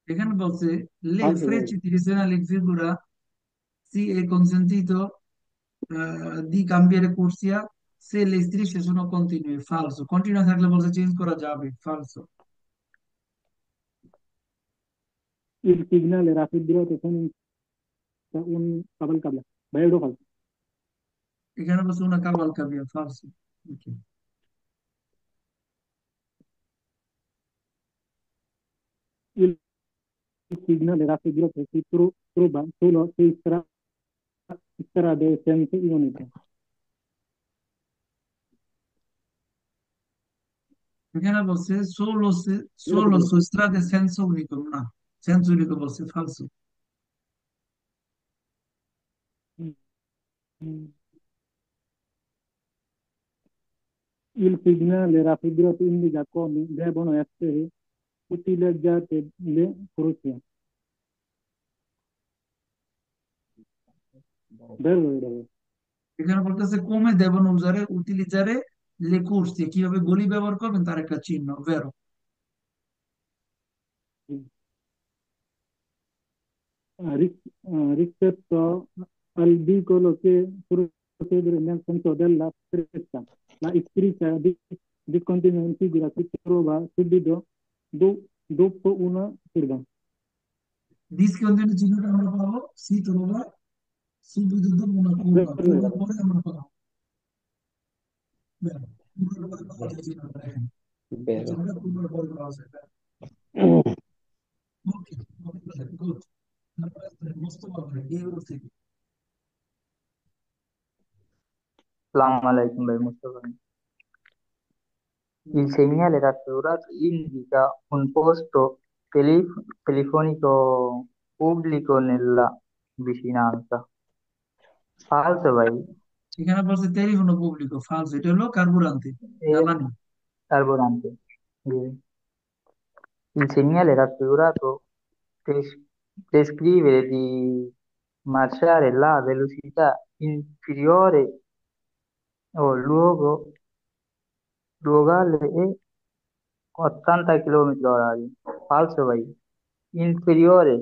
এখানে বলছে le Falso, vero? frecce direzionali in figura si è consentito di cambiare corsia se le strisce sono continue। ফালসো, continue থাকলে বলছে change করা যাবে। ফালসো। Il segnale raffigurato con un cavalcabla. Vero o falso? এখানে বলছে una cavalcavia। ফালসো। ওকে, Il segnale raffigurato si trova solo su strade senza unità. এখানে বলছে solo Vero o solo falso? su strade senza unico, না, senza unico বলছে। ফালসো। Mm. Il segnale raffigurato indica come devono essere utilizzate le funzioni. Vero, vero. এখানে বলতেছে come devono utilizzare le corsie, কিভাবে গলি ব্যবহার করবেন তার একটা চিহ্ন, vero? Rispetto al vicolo che procedere nel senso della fretta, la scritta discontinua in figura si trova subito dopo una curva. Discontinue চিহ্নটা আমরা পাবো সি অথবা subito dopo una curva, curva পরে আমরা পাবো vero? curva পরে পাওয়া যায় চিহ্নটা এখানে, এই Vero. চিহ্নটা curva পরে পাওয়া যায়, vero? ওকে, গুড। তারপরে মোস্তফা ভাই এই গ্রুপ থেকে। Assalamu alaikum भाई Mustafa. Il segnale raffigurato indica un posto telefonico pubblico nella vicinanza. Falso भाई. এখানে বলছে টেলিফোন পুবলিকো, ফালস, এটা হলো কার্বুরান্তে, E জ্বালানি। carburante. Il segnale raffigurato descrive di marciare la velocità inferiore o luogale e 80 km orari. Falso भाई. Inferiore.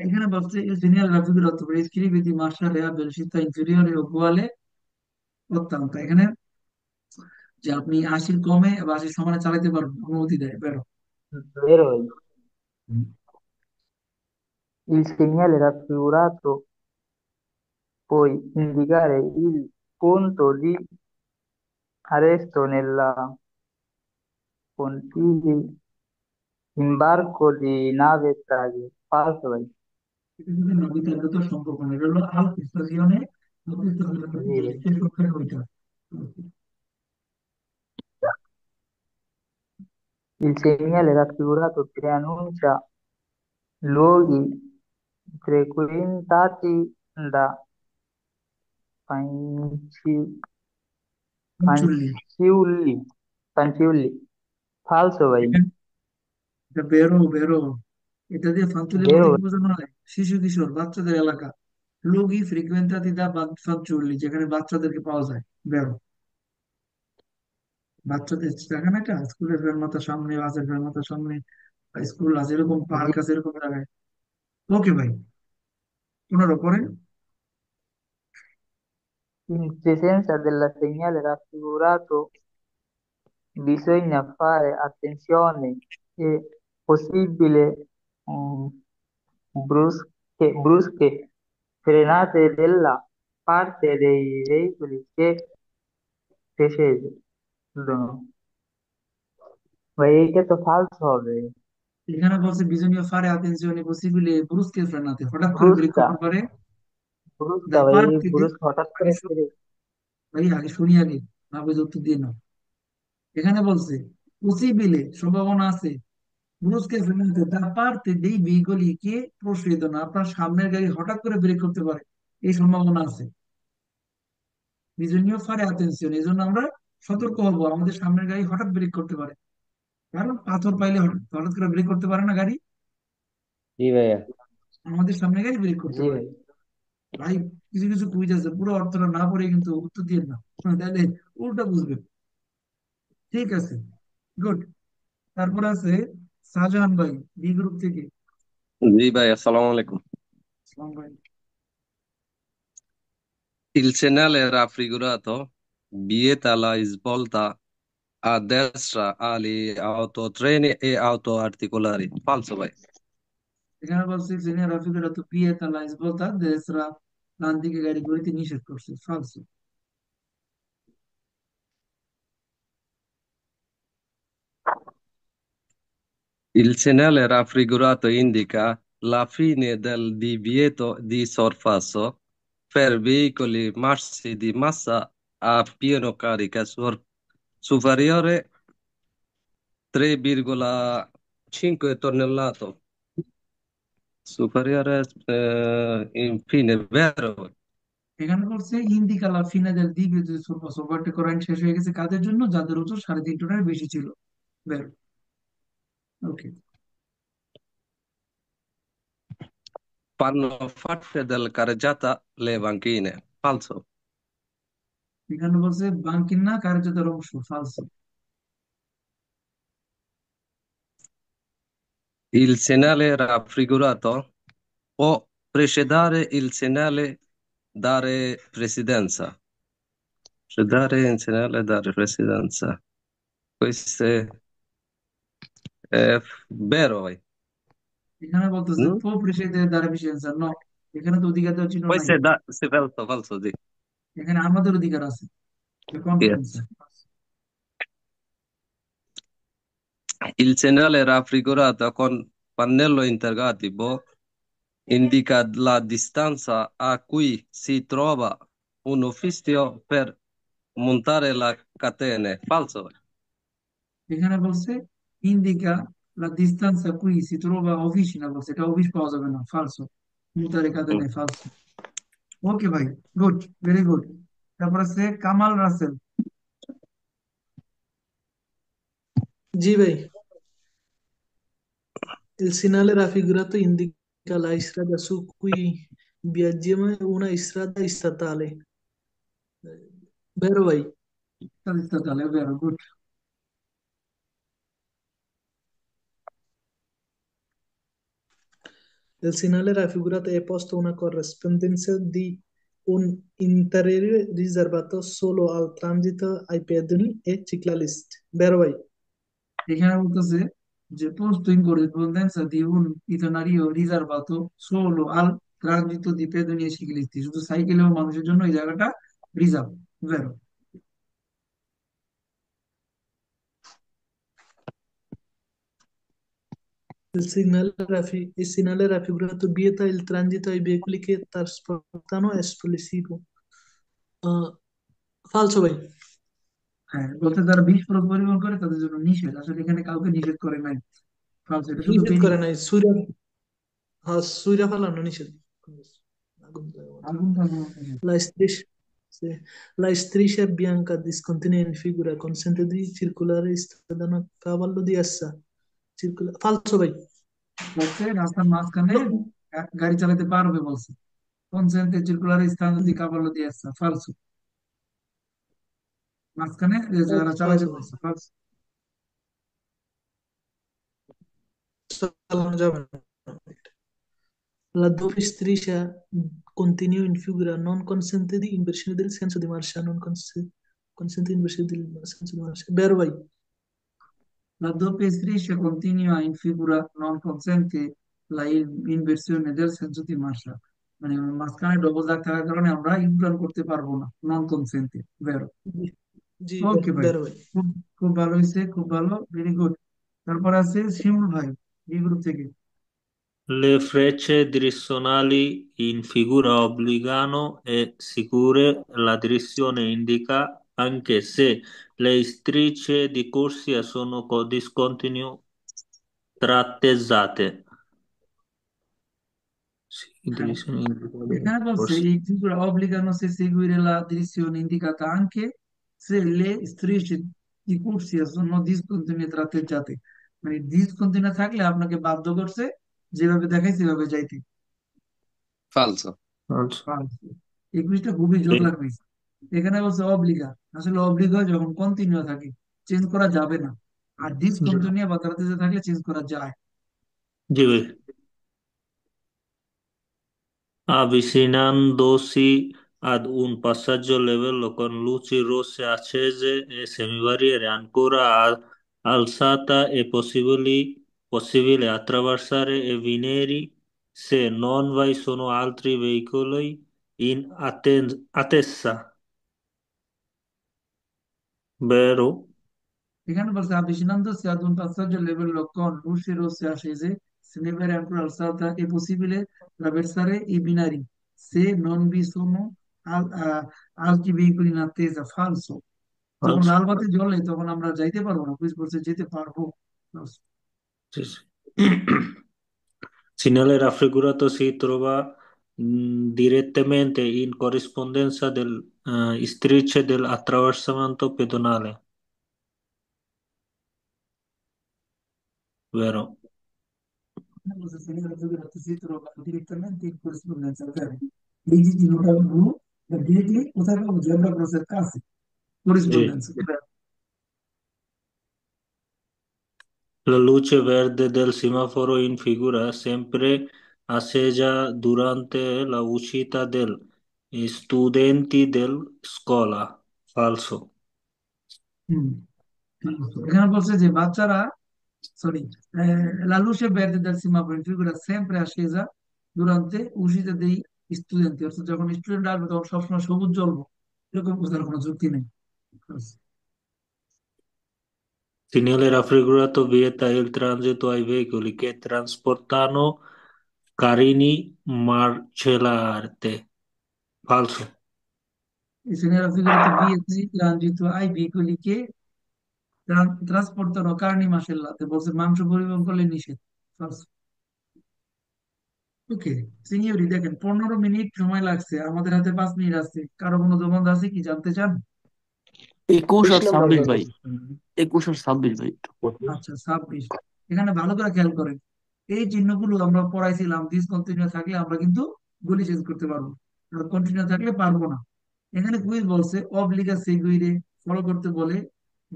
এখানে বলছে il segnale raffigurato prescrive di marciare a velocità inferiore o uguale 80, এখানে যে আপনি 80 কমে বা 80 সমানে চালাতে পারবেন অনুমতি দেয়, বেরো। Vero भाई. Il segnale raffigurato può indicare il punto di arresto nella pontile imbarco di nave traghe. Falso भाई. এটা যদি নদীতে তো সম্পর্ক নেই, এটা হলো আল স্টেশনে, Sì, भाई. স্টেশন ওইটা। Il segnale raffigurato preannuncia luoghi frequentati da fanciulli. পাঞ্চুল্লি, Fanciulli. Fanciulli. Falso भाई. এটা বেরো বেরো, এটা দিয়ে ফাঞ্চুলি বলতে Vero কি भाई. বোঝানো হয়? শিশু কিশোর বাচ্চাদের এলাকা। লুগি ফ্রিকুয়েন্টাতি দা ফাঞ্চুল্লি, যেখানে বাচ্চাদেরকে পাওয়া যায়, বেরো। বাচ্চাদের জায়গা না, এটা স্কুলের ফেরমাতার সামনে, বাসের ফেরমাতার সামনে, স্কুল আছে এরকম, পার্ক আছে এরকম জায়গায়। ওকে ভাই, 15 পরে। In presenza del segnale raffigurato bisogna fare attenzione è possibile brusche frenate della parte dei veicoli che precedono. ভাই এইটা তো ফালস হবে। এখানে বলছে বিজনীয় ফারে আতেনজিওনে পসিবলে ব্রুস্কে ফ্রেনাতে, হঠাৎ করে ব্রেক ব্রুস্কা করার পরে ব্রুস্কা দা ভাই পার্ক এই থেকে। ব্রুস্ক হঠাৎ আগে করে ফিরে ভাই আগে শুনি, আগে না বুঝে উত্তর দিয়ে নাও। এখানে বলছে পসিবিলে সম্ভাবনা আছে, ব্রুস্কে ফ্রেনাতে দা পার্তে দেই ভেহিকলি কে প্রসেদনা, আপনার সামনের গাড়ি হঠাৎ করে ব্রেক করতে পারে, এই সম্ভাবনা আছে। বিজনীয় ফারে আতেনজিওন, এই জন্য আমরা সতর্ক হবো, আমাদের সামনের গাড়ি হঠাৎ ব্রেক করতে পারে, কারণ পাথর পাইলে হঠাৎ হঠাৎ করে ব্রেক করতে পারে না গাড়ি, জি ভাইয়া। আমাদের সামনে গাড়ি ব্রেক করতে জি পারে। ভাই। ভাই কিছু কিছু কুইজ আছে পুরো অর্থটা না পড়ে কিন্তু উত্তর দিয়ে না, তাহলে উল্টা বুঝবেন। ঠিক আছে, গুড। তারপর আছে শাহজাহান ভাই, বি গ্রুপ থেকে। জি ভাই, আসসালামু আলাইকুম। সালাম ভাই। Il segnale raffigurato vieta la svolta a destra agli autotreni e auto articolari. Falso ভাই। এখানে বলছে সিনিয়র রাফিকের তো পিয়ে তালা ইসবতা দেশরা ডান দিকে গাড়ি ঘুরিতে নিষেধ করছে, ফালসো। Il segnale raffigurato indica la fine del divieto di sorpasso per veicoli massi di massa a pieno carica superiore 3,5 tonnellate. Superiore, infine, vero? এখানে বলছে ইন্দিকা লা ফিনা del divio del পাসওয়ার্ড করাইন শেষ হয়ে গেছে কাদের জন্য, যাদের ওজন 3.5 টনের বেশি ছিল। বের। ওকে। Fanno parte del carreggiata le banchine. Falso. এখানে বলছে বাঙ্কিনা কার্যতার অংশ, ফালসো। Il segnale raffigurato può precedere il segnale dare precedenza. Precedere il segnale dare precedenza. Questo è vero, vai. এখানে বলতেছে Mm? পো প্রেসিডেন্ট দ্বারা বেশি অ্যান্সার ন, এখানে তো অধিকার দেওয়ার চিহ্ন নাই, Questo è, se falso, falso, sì. এখানে আমাদের অধিকার আছে, confidence. Yes. Il segnale raffigurato con pannello interrogativo indica la distanza a cui si trova un ufficio per montare la catene. Falso. এখানে বলছে indica la distanza qui si trova officina, বলছে এটা office পাওয়া যাবে না, ফালসো। মুতারে কাতে Mm. নেই, ফালসো। ওকে ভাই, গুড, ভেরি গুড। তারপর আছে কামাল রাসেল। জি ভাই, il segnale raffigurato indica la strada su cui viaggiamo, una strada statale. Vero ভাই? তাহলে very good. Il segnale raffigurato è posto una corrispondenza di un interiore riservato solo al transito ai pedoni e ciclisti. Vero ভাই? এখানে বলতেছে যে posto in corrispondenza di un itinerario riservato solo al transito di pedoni e ciclisti, শুধু cycle এবং মানুষের জন্য এই জায়গাটা reserve. ভেরো। Il segnale raffigurato vieta il transito ai veicoli che trasportano esplosivo. Falso ভাই? হ্যাঁ, বলতে যারা বিস্ফোরক পরিবহন করে তাদের জন্য নিষেধ, আসলে এখানে কাউকে নিষেধ করে নাই, ফালসো, এটা শুধু নিষেধ করে নাই, সুইরা ফালানো নিষেধ। আগুন লাগানো। আগুন ফালানো নিষেধ। La striscia, sì. La striscia bianca discontinua in figura consente di circolare da un cavallo di essa. Falso ভাই? বলছে রাস্তার মাঝখানে গাড়ি চালাতে পারবে, বলছে consente di circolare in stando di cavallo di essa, ফালসো। মাঝখানে যারা চালাতে falso ভাই, বলছে, ফালসো। চালানো যাবে না। Laddove striscia continua in figura non consente di inversione del senso di marcia, non consente inversione del senso di marcia. Vero ভাই? La doppia striscia continua in figura non consente la inversione del senso di marcia, মানে মাঝখানে double দাগ থাকার কারণে আমরা U turn করতে পারবো না, নন কনসেন্টে। ভেরো। জি জি, ওকে ভাই, vero ভাই। খুব খুব ভালো হয়েছে, খুব ভালো, ভেরি গুড। তারপর আছে শিমুল ভাই, এই গ্রুপ থেকে। Le frecce direzionali in figura obbligano e sicure la direzione indica anche se le strisce di corsia sono discontinue trattezzate. Sì, হ্যাঁ, direzione indica le এখানে বলছে corsie. এই figura obbligano se seguire la direzione indicata anche se le strisce di corsia sono discontinue tratteggiate, মানে discontinue থাকলে আপনাকে বাধ্য করছে যেভাবে দেখায় সেভাবে যাইতে। Falso. Also, এই কুইজটা খুবই sì, জোরদার কুইজ। এখানে বলছে অব্লিগা, আসলে অব্লিগা যখন কন্টিনিউ থাকে চেঞ্জ করা যাবে না, আর già, ডিসকন্টিনিউ বা তাড়াতাড়ি থাকলে চেঞ্জ করা যায়। già. Avvicinandosi ad un passaggio a livello con luci rosse accese e semibarriere ancora alzata è possibile attraversare i binari se non vi sono altri veicoli in attesa, vero? এখানে বলছে avvicinandosi ad un passaggio a livello con luci rosse accese se ne vede ancora alzata è possibile attraversare i binari se non vi sono altri veicoli in attesa, falso। যখন Falso. লাল বাতি জ্বলে তখন আমরা যাইতে পারবো না, কুইজ বলছে যেতে পারবো। Sì, sì. Segnale raffigurato si trova direttamente in corrispondenza del strisce del attraversamento pedonale, vero? Una cosa segnala che si trova direttamente in corrispondenza, vero? Leggi di nota blu, per dire che poteva algebra prosettarsi. Sì. Corrispondenza, vero? La luce verde del semaforo in figura sempre accesa durante la uscita degli studenti della scuola, falso. এখানে বলছে যে বাচ্চারা sorry la luce verde del semaforo in figura sempre accesa durante uscita dei studenti অর্থাৎ যখন student আসবে তখন সবসময় সবুজ জ্বলবো এরকম বোঝার কোনো যুক্তি নেই Segnale raffigurato vieta il transito ai veicoli che trasportano carini marcellate. Falso. e se n'era figurato via di transito ai veicoli che trasportano carni macellate বলছে মাংস পরিবহন করলে নিষেধ False. ওকে সিনিয়রি দেখেন 15 মিনিট সময় লাগছে আমাদের হাতে 5 মিনিট আছে কারো কোনো দোকান আছে কি জানতে চান 21 আর 26 নাম্বার ভাই, 21 আর 26 ভাই একটু। আচ্ছা 26 এখানে ভালো করে খেয়াল করেন এই চিহ্নগুলো আমরা পড়াইছিলাম ডিসকন্টিনিউ থাকলে আমরা কিন্তু গুলি চেঞ্জ করতে পারবো আর কন্টিনিউ থাকলে পারবো না এখানে কুইজ বলছে অবলিগা সেগুইরে ফলো করতে বলে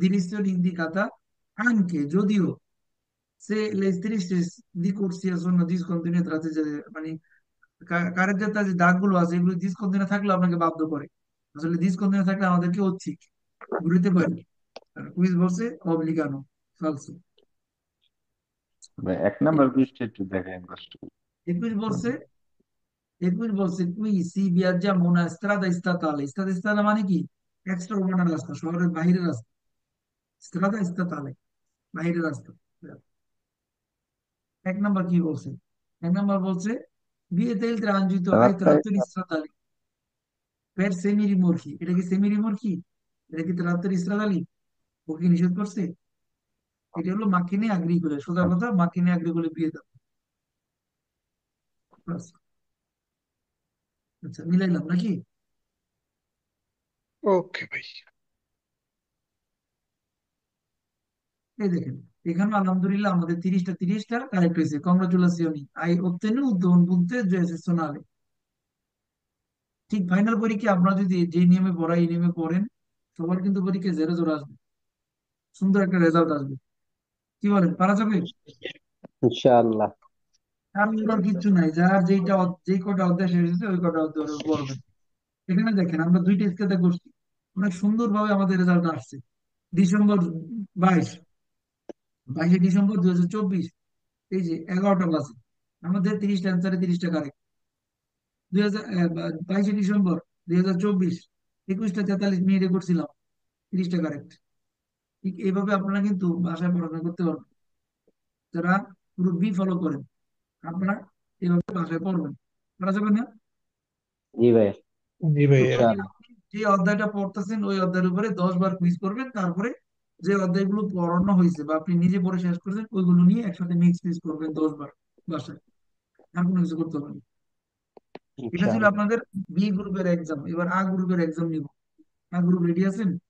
direzione indicata anche যদিও সে le strisce di corsia sono discontinue মানে কারের যে তার যে দাগগুলো আছে এগুলো ডিসকন্টিনিউ থাকলে আপনাকে বাধ্য করে আসলে ডিসকন্টিনিউ থাকলে আমাদেরকে ঐচ্ছিক ঘুরিতে পারি কুইজ বলছে অবলিগানো ফালসো ভাই 1 নাম্বার পৃষ্ঠা একটু দেখেন কষ্ট করে। 21 বলছে 21 বলছে qui si viaggiamo una strada statale মানে কি এক্সট্রা উর্বান রাস্তা শহরের বাইরের রাস্তা strada statale বাইরের রাস্তা 1 নাম্বার কি বলছে 1 নাম্বার বলছে vieta il transito ai রাস্তায় trattori stradali per semirimorchi এটা কি সেমিরিমোরকি এটা কি trattori stradali ওকে নিষেধ করছে এটা হলো মাকিনে আগ্রিকোলে সোজা কথা মাকিনে আগ্রিকোলে বিয়ে দাও ব্যাস। আচ্ছা মিলাইলাম নাকি ওকে ভাই এই দেখেন এখানে আলহামদুলিল্লাহ আমাদের 30টা কারেক্ট হয়েছে congratulation I ottenuto un punteggio eccezionale ঠিক ফাইনাল পরীক্ষা আপনারা যদি যে নিয়মে পড়াই এই নিয়মে পড়েন সবার কিন্তু পরীক্ষায় 0 আসবে সুন্দর একটা রেজাল্ট আসবে কি বলেন পারা যাবে ইনশাআল্লাহ। আর ওর কিচ্ছু নাই যার যেই কটা অধ্যায় শেষ হয়েছে ওই কটা অধ্যায় ওরা পড়বেন এখানে দেখেন আমরা 2টা স্কেলে করছি অনেক সুন্দরভাবে আমাদের রেজাল্ট আসছে ডিসেম্বর 22শে ডিসেম্বর 2024 এই যে 11টা বাজে আমাদের 30টা অ্যান্সারে 30টা কারেক্ট 22শে ডিসেম্বর 2024 21টা 43 মিনিটে করছিলাম 30টা কারেক্ট ঠিক এইভাবে আপনারা কিন্তু বাসায় পড়াশোনা করতে পারবেন যারা পুরো ফলো করেন আপনারা এইভাবে বাসায় পড়বেন করা যাবে না জি ভাই, জি ভাইয়া প্রতিদিন ইনশাআল্লাহ। আপনি যে অধ্যায়টা পড়তেছেন ওই অধ্যায়ের উপরে 10 বার কুইজ করবেন তারপরে যে অধ্যায়গুলো পড়ানো হয়েছে বা আপনি নিজে পড়ে শেষ করেছেন ওইগুলো নিয়ে একসাথে মিক্স কুইজ করবেন 10 বার বাসায় আর কোনো কিছু করতে হবে না এটা ছিল ইনশাআল্লাহ। আপনাদের বি গ্রুপের এক্সাম এবার আ গ্রুপের এক্সাম নিব আ গ্রুপ রেডি আছেন